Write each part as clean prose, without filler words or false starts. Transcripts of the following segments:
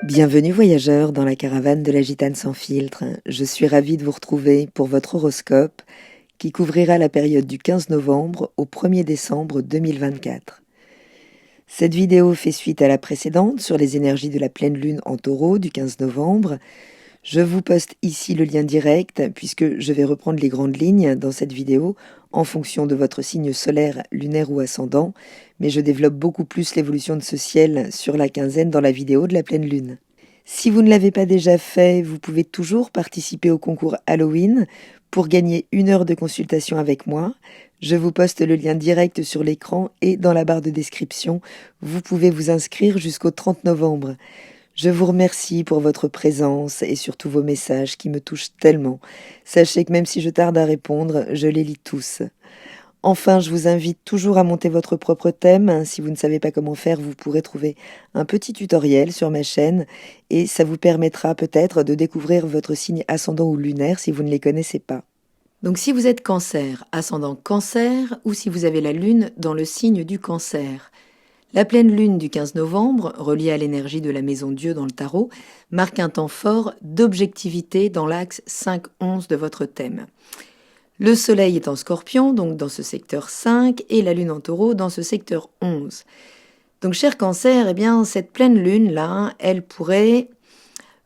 Bienvenue voyageurs dans la caravane de la Gitane sans filtre. Je suis ravie de vous retrouver pour votre horoscope qui couvrira la période du 15 novembre au 1er décembre 2024. Cette vidéo fait suite à la précédente sur les énergies de la pleine lune en taureau du 15 novembre. Je vous poste ici le lien direct puisque je vais reprendre les grandes lignes dans cette vidéo en fonction de votre signe solaire, lunaire ou ascendant, mais je développe beaucoup plus l'évolution de ce ciel sur la quinzaine dans la vidéo de la pleine lune. Si vous ne l'avez pas déjà fait, vous pouvez toujours participer au concours Halloween pour gagner 1 heure de consultation avec moi. Je vous poste le lien direct sur l'écran et dans la barre de description. Vous pouvez vous inscrire jusqu'au 30 novembre. Je vous remercie pour votre présence et surtout vos messages qui me touchent tellement. Sachez que même si je tarde à répondre, je les lis tous. Enfin, je vous invite toujours à monter votre propre thème. Si vous ne savez pas comment faire, vous pourrez trouver un petit tutoriel sur ma chaîne et ça vous permettra peut-être de découvrir votre signe ascendant ou lunaire si vous ne les connaissez pas. Donc si vous êtes Cancer, ascendant Cancer, ou si vous avez la lune dans le signe du Cancer, la pleine lune du 15 novembre, reliée à l'énergie de la maison Dieu dans le tarot, marque un temps fort d'objectivité dans l'axe 5-11 de votre thème. Le soleil est en Scorpion, donc dans ce secteur 5, et la lune en taureau dans ce secteur 11. Donc cher Cancer, eh bien cette pleine lune-là, elle pourrait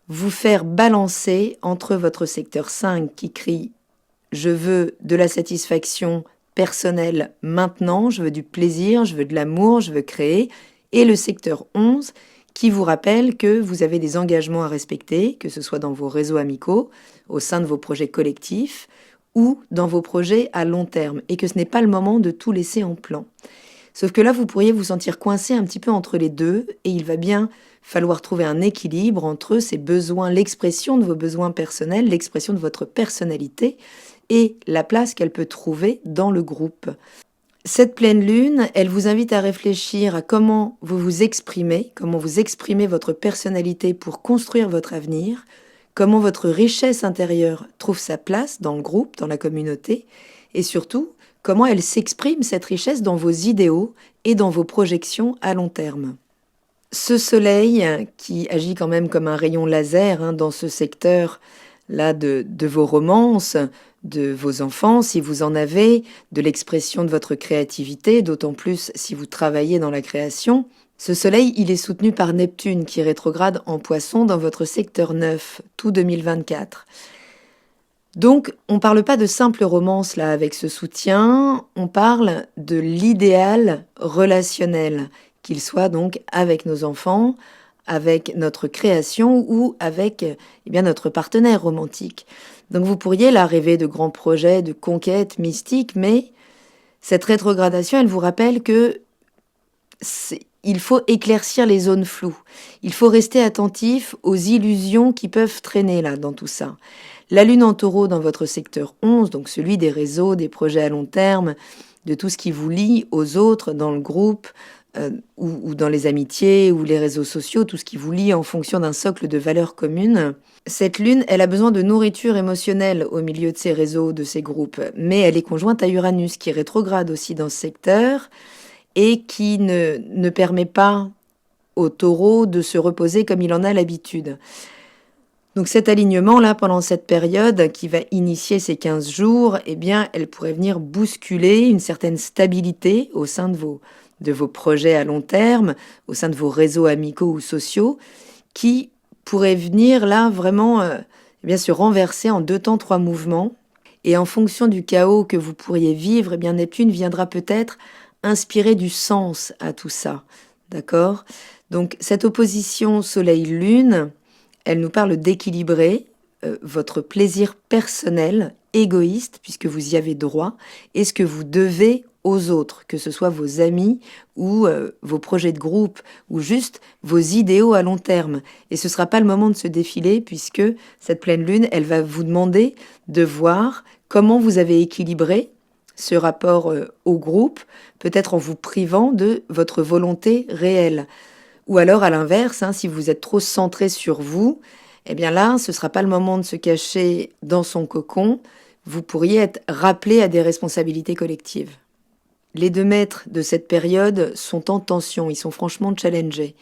vous faire balancer entre votre secteur 5 qui crie « Je veux de la satisfaction personnelle maintenant, je veux du plaisir, je veux de l'amour, je veux créer », et le secteur 11 qui vous rappelle que vous avez des engagements à respecter, que ce soit dans vos réseaux amicaux, au sein de vos projets collectifs, ou dans vos projets à long terme, et que ce n'est pas le moment de tout laisser en plan. Sauf que là, vous pourriez vous sentir coincé un petit peu entre les deux, et il va bien falloir trouver un équilibre entre ces besoins, l'expression de vos besoins personnels, l'expression de votre personnalité, et la place qu'elle peut trouver dans le groupe. Cette pleine lune, elle vous invite à réfléchir à comment vous exprimez votre personnalité pour construire votre avenir, comment votre richesse intérieure trouve sa place dans le groupe, dans la communauté, et surtout, comment elle s'exprime, cette richesse, dans vos idéaux et dans vos projections à long terme. Ce soleil, qui agit quand même comme un rayon laser dans ce secteur-là de vos romances, de vos enfants, si vous en avez, de l'expression de votre créativité, d'autant plus si vous travaillez dans la création. Ce soleil, il est soutenu par Neptune, qui rétrograde en Poisson dans votre secteur 9, tout 2024. Donc, on ne parle pas de simple romance là avec ce soutien, on parle de l'idéal relationnel, qu'il soit donc avec nos enfants, avec notre création ou avec notre partenaire romantique. Donc vous pourriez là rêver de grands projets, de conquêtes mystiques, mais cette rétrogradation, elle vous rappelle que il faut éclaircir les zones floues. Il faut rester attentif aux illusions qui peuvent traîner là dans tout ça. La lune en taureau dans votre secteur 11, donc celui des réseaux, des projets à long terme, de tout ce qui vous lie aux autres dans le groupe, ou dans les amitiés ou les réseaux sociaux, tout ce qui vous lie en fonction d'un socle de valeurs communes. Cette lune, elle a besoin de nourriture émotionnelle au milieu de ces réseaux, de ces groupes, mais elle est conjointe à Uranus qui rétrograde aussi dans ce secteur et qui ne permet pas au taureau de se reposer comme il en a l'habitude. Donc cet alignement-là, pendant cette période qui va initier ces 15 jours, eh bien, elle pourrait venir bousculer une certaine stabilité au sein de vos projets à long terme, au sein de vos réseaux amicaux ou sociaux, qui pourraient venir là vraiment se renverser en 2 temps 3 mouvements. Et en fonction du chaos que vous pourriez vivre, eh bien Neptune viendra peut-être inspirer du sens à tout ça. D'accord ? Donc cette opposition Soleil-Lune, elle nous parle d'équilibrer votre plaisir personnel, égoïste, puisque vous y avez droit, et ce que vous devez aux autres, que ce soit vos amis ou vos projets de groupe ou juste vos idéaux à long terme. Et ce ne sera pas le moment de se défiler puisque cette pleine lune, elle va vous demander de voir comment vous avez équilibré ce rapport au groupe, peut-être en vous privant de votre volonté réelle. Ou alors à l'inverse, si vous êtes trop centré sur vous, eh bien là, ce ne sera pas le moment de se cacher dans son cocon. Vous pourriez être rappelé à des responsabilités collectives. Les 2 maîtres de cette période sont en tension, ils sont franchement challengés.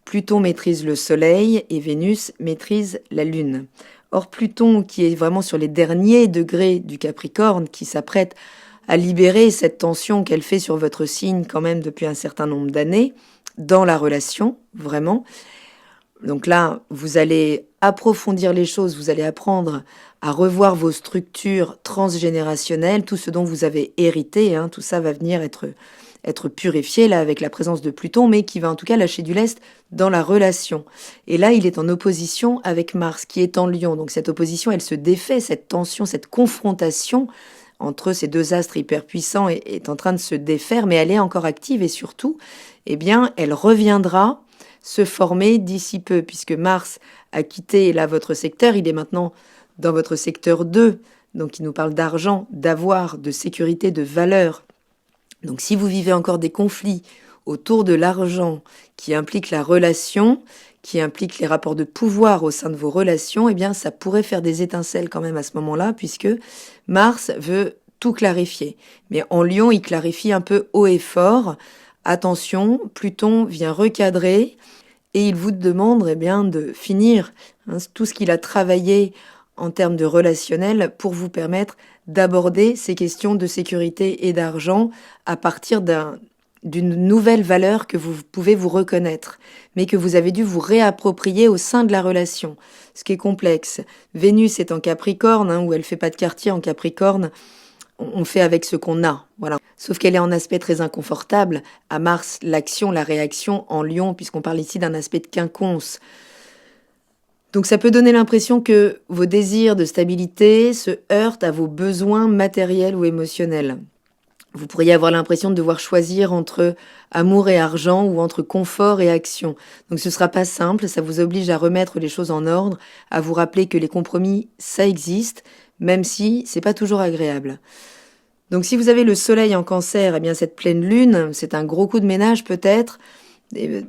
Pluton maîtrise le Soleil et Vénus maîtrise la Lune. Or Pluton, qui est vraiment sur les derniers degrés du Capricorne, qui s'apprête à libérer cette tension qu'elle fait sur votre signe quand même depuis un certain nombre d'années, dans la relation, vraiment. Donc là, vous allez approfondir les choses, vous allez apprendre à revoir vos structures transgénérationnelles, tout ce dont vous avez hérité, tout ça va venir être purifié là avec la présence de Pluton, mais qui va en tout cas lâcher du lest dans la relation. Et là, il est en opposition avec Mars, qui est en Lion. Donc cette opposition, elle se défait, cette tension, cette confrontation entre ces deux astres hyper puissants est en train de se défaire, mais elle est encore active et surtout, eh bien, elle reviendra se former d'ici peu, puisque Mars a quitté là votre secteur, il est maintenant dans votre secteur 2, donc il nous parle d'argent, d'avoir, de sécurité, de valeur. Donc si vous vivez encore des conflits autour de l'argent qui impliquent la relation, qui impliquent les rapports de pouvoir au sein de vos relations, eh bien ça pourrait faire des étincelles quand même à ce moment-là, puisque Mars veut tout clarifier. Mais en Lion, il clarifie un peu haut et fort. Attention, Pluton vient recadrer et il vous demande de finir tout ce qu'il a travaillé en termes de relationnel pour vous permettre d'aborder ces questions de sécurité et d'argent à partir d'une nouvelle valeur que vous pouvez vous reconnaître, mais que vous avez dû vous réapproprier au sein de la relation, ce qui est complexe. Vénus est en Capricorne, où elle fait pas de quartier en Capricorne, on fait avec ce qu'on a, voilà. Sauf qu'elle est en aspect très inconfortable. À Mars, l'action, la réaction en Lion, puisqu'on parle ici d'un aspect de quinconce. Donc ça peut donner l'impression que vos désirs de stabilité se heurtent à vos besoins matériels ou émotionnels. Vous pourriez avoir l'impression de devoir choisir entre amour et argent ou entre confort et action. Donc ce sera pas simple, ça vous oblige à remettre les choses en ordre, à vous rappeler que les compromis, ça existe, même si c'est pas toujours agréable. Donc si vous avez le soleil en Cancer, eh bien cette pleine lune, c'est un gros coup de ménage peut-être,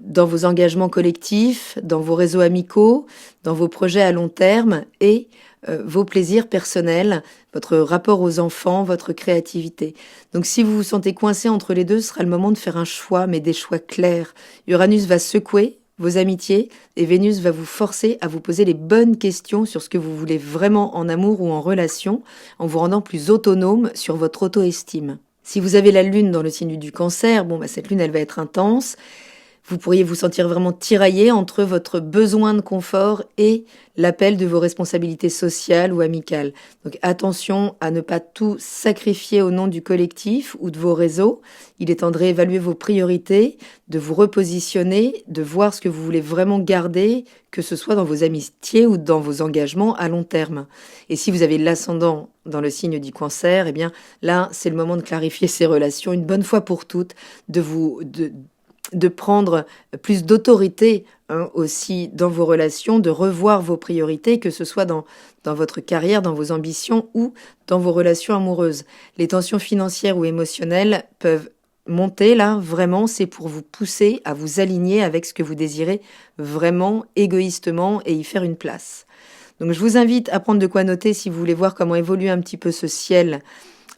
dans vos engagements collectifs, dans vos réseaux amicaux, dans vos projets à long terme et vos plaisirs personnels, votre rapport aux enfants, votre créativité. Donc si vous vous sentez coincé entre les deux, ce sera le moment de faire un choix, mais des choix clairs. Uranus va secouer vos amitiés et Vénus va vous forcer à vous poser les bonnes questions sur ce que vous voulez vraiment en amour ou en relation, en vous rendant plus autonome sur votre auto-estime. Si vous avez la lune dans le signe du Cancer, cette lune, elle va être intense. Vous pourriez vous sentir vraiment tiraillé entre votre besoin de confort et l'appel de vos responsabilités sociales ou amicales. Donc attention à ne pas tout sacrifier au nom du collectif ou de vos réseaux. Il est temps de réévaluer vos priorités, de vous repositionner, de voir ce que vous voulez vraiment garder, que ce soit dans vos amitiés ou dans vos engagements à long terme. Et si vous avez l'ascendant dans le signe du Cancer, eh bien là, c'est le moment de clarifier ces relations une bonne fois pour toutes, de prendre plus d'autorité aussi dans vos relations, de revoir vos priorités, que ce soit dans votre carrière, dans vos ambitions ou dans vos relations amoureuses. Les tensions financières ou émotionnelles peuvent monter là, vraiment, c'est pour vous pousser à vous aligner avec ce que vous désirez vraiment, égoïstement, et y faire une place. Donc je vous invite à prendre de quoi noter si vous voulez voir comment évolue un petit peu ce ciel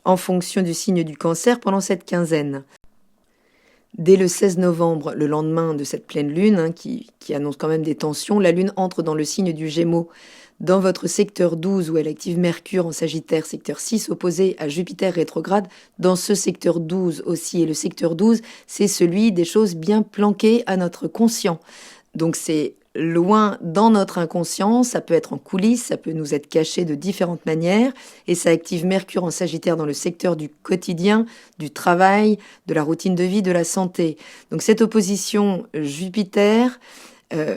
en fonction du signe du Cancer pendant cette quinzaine. Dès le 16 novembre, le lendemain de cette pleine lune, qui annonce quand même des tensions, la lune entre dans le signe du Gémeaux, dans votre secteur 12 où elle active Mercure en Sagittaire, secteur 6 opposé à Jupiter rétrograde, dans ce secteur 12 aussi. Et le secteur 12, c'est celui des choses bien planquées à notre conscient. Donc c'est loin dans notre inconscient, ça peut être en coulisses, ça peut nous être caché de différentes manières, et ça active Mercure en Sagittaire dans le secteur du quotidien, du travail, de la routine de vie, de la santé. Donc cette opposition Jupiter,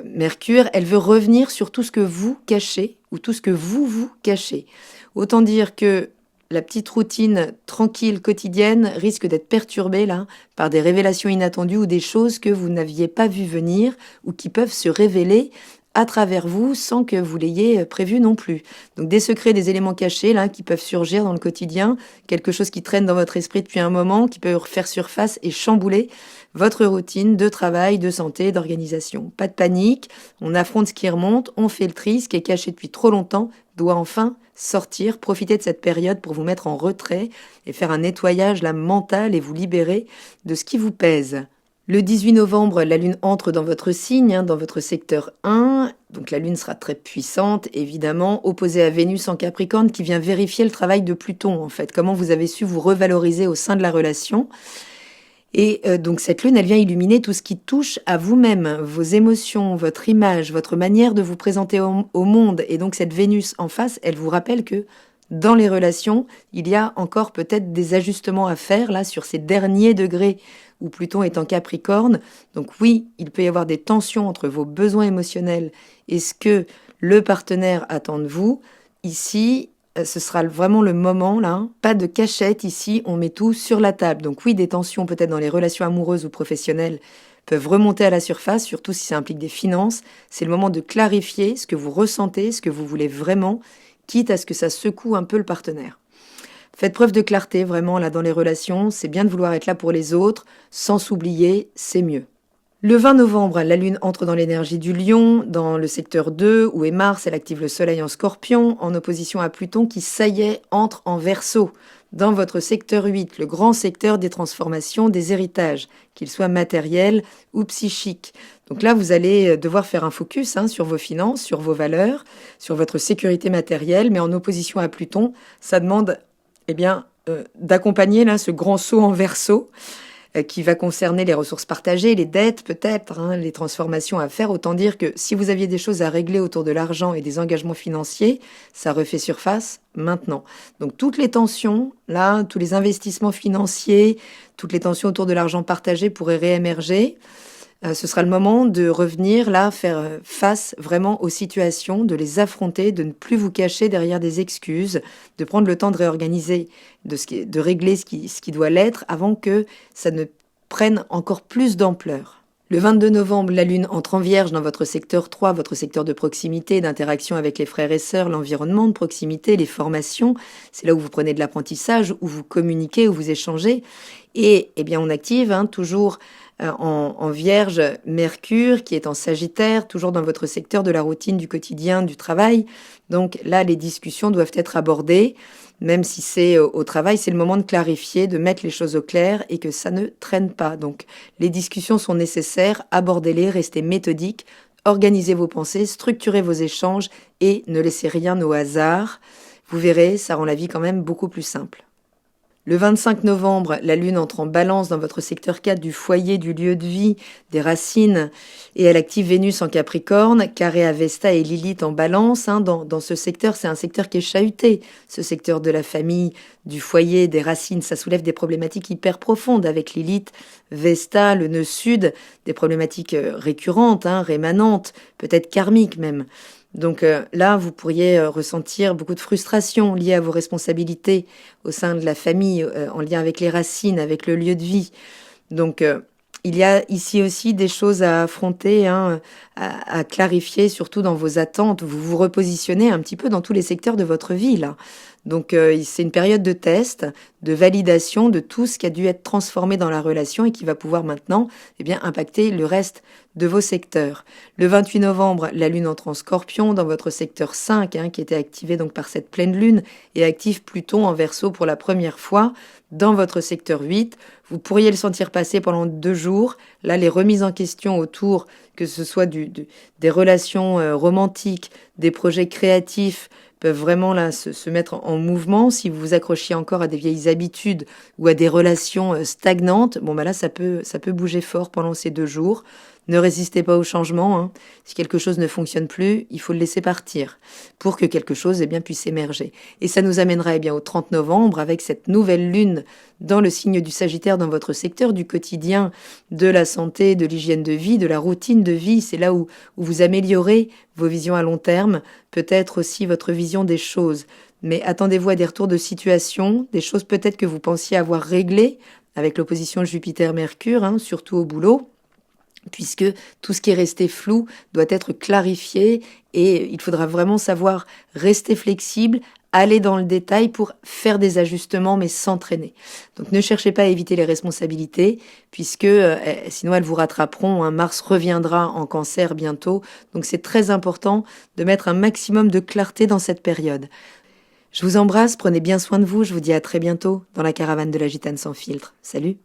Mercure, elle veut revenir sur tout ce que vous cachez, ou tout ce que vous cachez. Autant dire que la petite routine tranquille quotidienne risque d'être perturbée là par des révélations inattendues ou des choses que vous n'aviez pas vues venir ou qui peuvent se révéler à travers vous sans que vous l'ayez prévu non plus. Donc des secrets, des éléments cachés là qui peuvent surgir dans le quotidien, quelque chose qui traîne dans votre esprit depuis un moment, qui peut faire surface et chambouler votre routine de travail, de santé, d'organisation. Pas de panique, on affronte ce qui remonte, on fait le tri, ce qui est caché depuis trop longtemps doit enfin sortir, profiter de cette période pour vous mettre en retrait et faire un nettoyage mental et vous libérer de ce qui vous pèse. Le 18 novembre, la Lune entre dans votre signe, dans votre secteur 1. Donc la Lune sera très puissante, évidemment, opposée à Vénus en Capricorne qui vient vérifier le travail de Pluton, en fait. Comment vous avez su vous revaloriser au sein de la relation. Et donc cette Lune, elle vient illuminer tout ce qui touche à vous-même, vos émotions, votre image, votre manière de vous présenter au monde. Et donc cette Vénus en face, elle vous rappelle que dans les relations, il y a encore peut-être des ajustements à faire là sur ces derniers degrés où Pluton est en Capricorne. Donc oui, il peut y avoir des tensions entre vos besoins émotionnels et ce que le partenaire attend de vous. Ici, ce sera vraiment le moment là. Pas de cachette ici, on met tout sur la table. Donc oui, des tensions peut-être dans les relations amoureuses ou professionnelles peuvent remonter à la surface, surtout si ça implique des finances. C'est le moment de clarifier ce que vous ressentez, ce que vous voulez vraiment, quitte à ce que ça secoue un peu le partenaire. Faites preuve de clarté vraiment là dans les relations, c'est bien de vouloir être là pour les autres, sans s'oublier, c'est mieux. Le 20 novembre, la Lune entre dans l'énergie du Lion, dans le secteur 2, où est Mars, elle active le Soleil en Scorpion, en opposition à Pluton qui, ça y est, entre en Verseau, dans votre secteur 8, le grand secteur des transformations, des héritages, qu'ils soient matériels ou psychiques. Donc là, vous allez devoir faire un focus sur vos finances, sur vos valeurs, sur votre sécurité matérielle, mais en opposition à Pluton, ça demande d'accompagner là ce grand saut en Verseau, qui va concerner les ressources partagées, les dettes peut-être, les transformations à faire. Autant dire que si vous aviez des choses à régler autour de l'argent et des engagements financiers, ça refait surface maintenant. Donc toutes les tensions, là, tous les investissements financiers, toutes les tensions autour de l'argent partagé pourraient réémerger. Ce sera le moment de revenir là, faire face vraiment aux situations, de les affronter, de ne plus vous cacher derrière des excuses, de prendre le temps de réorganiser, de régler ce qui doit l'être avant que ça ne prenne encore plus d'ampleur. Le 22 novembre, la Lune entre en Vierge dans votre secteur 3, votre secteur de proximité, d'interaction avec les frères et sœurs, l'environnement de proximité, les formations. C'est là où vous prenez de l'apprentissage, où vous communiquez, où vous échangez. Et on active toujours en Vierge Mercure qui est en Sagittaire, toujours dans votre secteur de la routine, du quotidien, du travail. Donc là, les discussions doivent être abordées. Même si c'est au travail, c'est le moment de clarifier, de mettre les choses au clair et que ça ne traîne pas. Donc les discussions sont nécessaires, abordez-les, restez méthodiques, organisez vos pensées, structurez vos échanges et ne laissez rien au hasard. Vous verrez, ça rend la vie quand même beaucoup plus simple. Le 25 novembre, la Lune entre en Balance dans votre secteur 4 du foyer, du lieu de vie, des racines, et elle active Vénus en Capricorne, carré à Vesta et Lilith en Balance. Dans ce secteur, c'est un secteur qui est chahuté, ce secteur de la famille, du foyer, des racines. Ça soulève des problématiques hyper profondes avec Lilith, Vesta, le nœud sud, des problématiques récurrentes, rémanentes, peut-être karmiques même. Donc là, vous pourriez ressentir beaucoup de frustration liée à vos responsabilités au sein de la famille, en lien avec les racines, avec le lieu de vie. Donc il y a ici aussi des choses à affronter, à clarifier, surtout dans vos attentes. Vous vous repositionnez un petit peu dans tous les secteurs de votre vie, là. Donc c'est une période de test, de validation de tout ce qui a dû être transformé dans la relation et qui va pouvoir maintenant impacter le reste de vos secteurs. Le 28 novembre, la Lune entre en Scorpion dans votre secteur 5, qui était activé donc par cette pleine Lune, et active Pluton en Verseau pour la première fois dans votre secteur 8. Vous pourriez le sentir passer pendant 2 jours. Là, les remises en question autour, que ce soit des relations romantiques, des projets créatifs, peuvent vraiment là se mettre en mouvement. Si vous vous accrochiez encore à des vieilles habitudes ou à des relations stagnantes, là ça peut bouger fort pendant ces 2 jours. Ne résistez pas au changement. Si quelque chose ne fonctionne plus, il faut le laisser partir pour que quelque chose puisse émerger. Et ça nous amènera au 30 novembre avec cette nouvelle lune dans le signe du Sagittaire dans votre secteur du quotidien, de la santé, de l'hygiène de vie, de la routine de vie. C'est là où vous améliorez vos visions à long terme, peut-être aussi votre vision des choses. Mais attendez-vous à des retours de situation, des choses peut-être que vous pensiez avoir réglées avec l'opposition Jupiter-Mercure, surtout au boulot, puisque tout ce qui est resté flou doit être clarifié et il faudra vraiment savoir rester flexible, aller dans le détail pour faire des ajustements mais sans traîner. Donc ne cherchez pas à éviter les responsabilités puisque sinon elles vous rattraperont. Mars reviendra en Cancer bientôt, donc c'est très important de mettre un maximum de clarté dans cette période. Je vous embrasse, prenez bien soin de vous, je vous dis à très bientôt dans la caravane de la Gitane sans filtre. Salut!